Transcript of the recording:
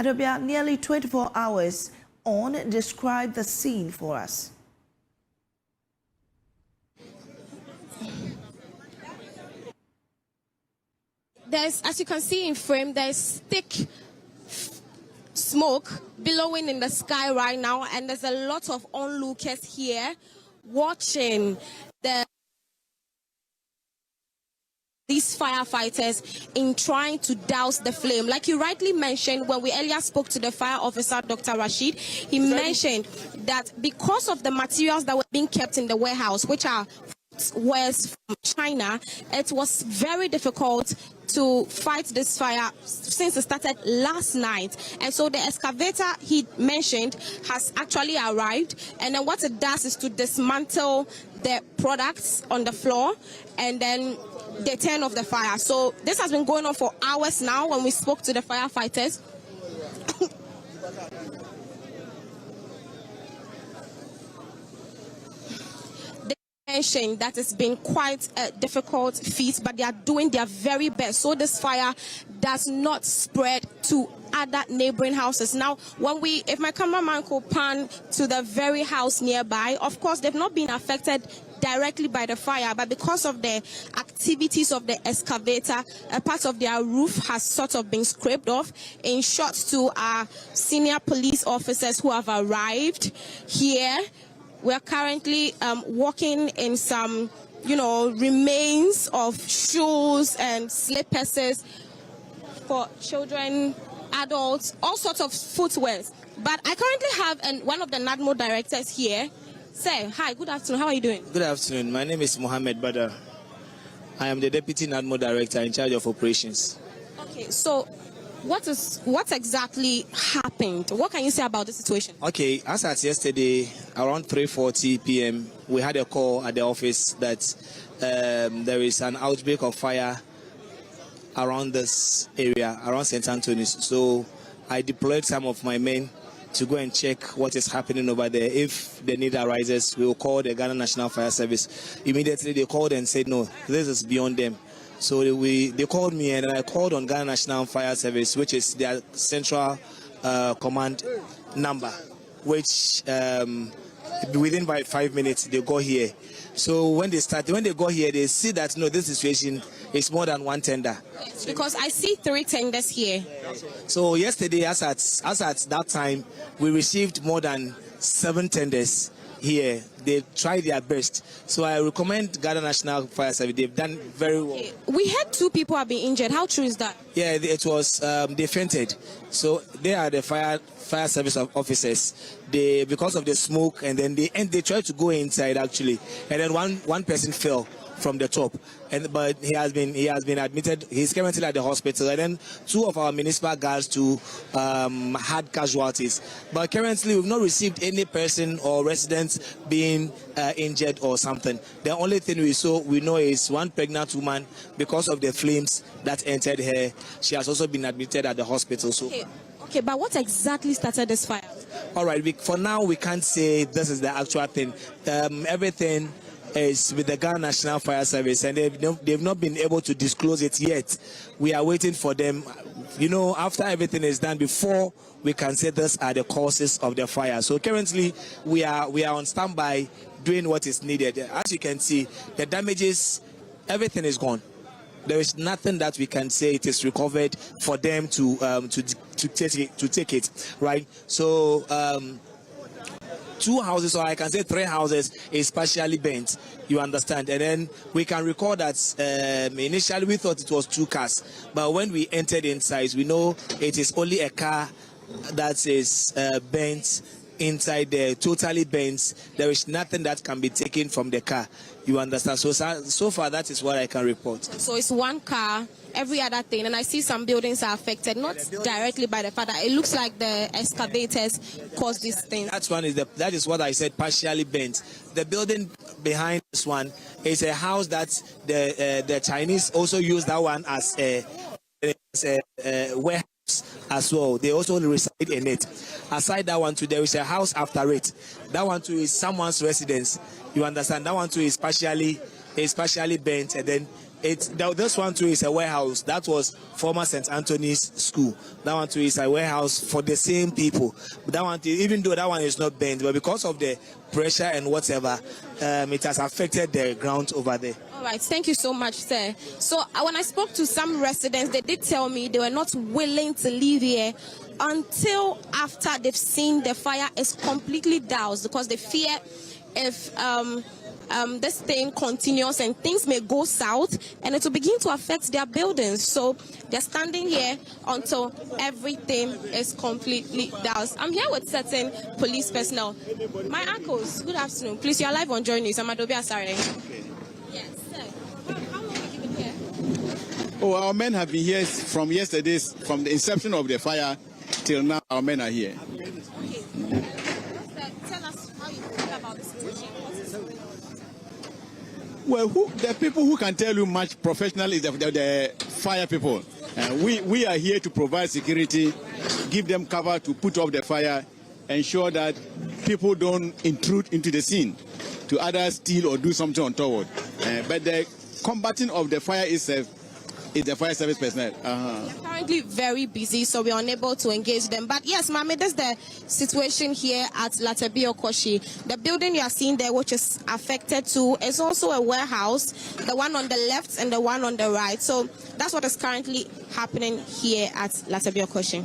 Laterbiokoshie, nearly 24 hours on, describe the scene for us. There's, as you can see in frame, there's thick smoke billowing in the sky right now, and there's a lot of onlookers here watching these firefighters in trying to douse the flame. Like you rightly mentioned, when we earlier spoke to the fire officer, Dr. Rashid, he mentioned that because of the materials that were being kept in the warehouse, which are wares from China, it was very difficult to fight this fire since it started last night. And so the excavator he mentioned has actually arrived, and then what it does is to dismantle the products on the floor and then they turn off the fire. So this has been going on for hours now. When we spoke to the firefighters, mentioned that it's been quite a difficult feat, but they are doing their very best so this fire does not spread to other neighboring houses. Now, if my cameraman could pan to the very house nearby, of course, they've not been affected directly by the fire, but because of the activities of the excavator, a part of their roof has sort of been scraped off. In short, to our senior police officers who have arrived here, we are currently walking in some, remains of shoes and slippers for children, adults, all sorts of footwear. But I currently have one of the NADMO directors here. Sir, hi, good afternoon. How are you doing? Good afternoon. My name is Mohammed Badar. I am the Deputy NADMO Director in charge of operations. Okay, so what exactly happened? What can you say about the situation? Okay, as at yesterday, around 3:40 p.m., we had a call at the office that there is an outbreak of fire around this area, around St. Anthony's. So I deployed some of my men to go and check what is happening over there. If the need arises, we will call the Ghana National Fire Service. Immediately they called and said, no, this is beyond them. So they called me, and I called on Ghana National Fire Service, which is their central command number, which within about 5 minutes they go here. So when they go here, they see that no, this situation is more than one tender. Because I see 3 tenders here. So yesterday, as at that time, we received more than 7 tenders here. They tried their best. So I recommend Ghana National Fire Service. They've done very well. Okay. We heard 2 people have been injured. How true is that? Yeah, it was they fainted. So they are the fire service officers. Because of the smoke, and then they tried to go inside actually, and then one person fell from the top, but he has been admitted. He's currently at the hospital, and then 2 of our municipal guards too had casualties. But currently, we've not received any person or residents being injured or something. The only thing we know is one pregnant woman, because of the flames that entered her. She has also been admitted at the hospital. So. Okay, but what exactly started this fire? All right, for now we can't say this is the actual thing. Everything is with the Ghana National Fire Service, and they've not been able to disclose it yet. We are waiting for them. After everything is done, before we can say these are the causes of the fire. So currently, we are on standby, doing what is needed. As you can see, the damages, everything is gone. There is nothing that we can say it is recovered for them to take it, right? So 2 houses, or I can say 3 houses, is partially burnt. You understand? And then we can recall that initially we thought it was 2 cars, but when we entered inside, we know it is only a car that is burnt inside there, totally burnt. There is nothing that can be taken from the car. You understand? So far, that is what I can report. So it's 1 car, every other thing, and I see some buildings are affected, not directly by the fire. It looks like the excavators caused this thing. That is what I said, partially burnt. The building behind this one is a house that the Chinese also use that one as a warehouse as well. They also reside in it. Aside that one too, there is a house after it. That one too is someone's residence. You understand? That one too is partially burnt, and then This one too is a warehouse. That was former St. Anthony's School. That one too is a warehouse for the same people. But that one, even though that one is not bent, but because of the pressure and whatever, it has affected the ground over there. All right, thank you so much, sir. So when I spoke to some residents, they did tell me they were not willing to leave here until after they've seen the fire is completely doused, because they fear if this thing continues and things may go south and it will begin to affect their buildings. So they're standing here until everything is completely doused. I'm here with certain police personnel. My uncles, good afternoon. Please, you're live on JoyNews. I'm Adobe Asare. Yes, sir. How long have you been here? Oh, our men have been here from yesterday, from the inception of the fire till now. Our men are here. Okay. Tell us how you feel about the situation. Well, the people who can tell you much professional is the fire people. We are here to provide security, give them cover to put off the fire, ensure that people don't intrude into the scene to either steal or do something untoward. But the combating of the fire itself is the fire service personnel. They're currently very busy, so we're unable to engage them. But yes, Mami, that's the situation here at Laterbiokoshie. The building you are seeing there, which is affected too, is also a warehouse, the one on the left and the one on the right. So that's what is currently happening here at Laterbiokoshie.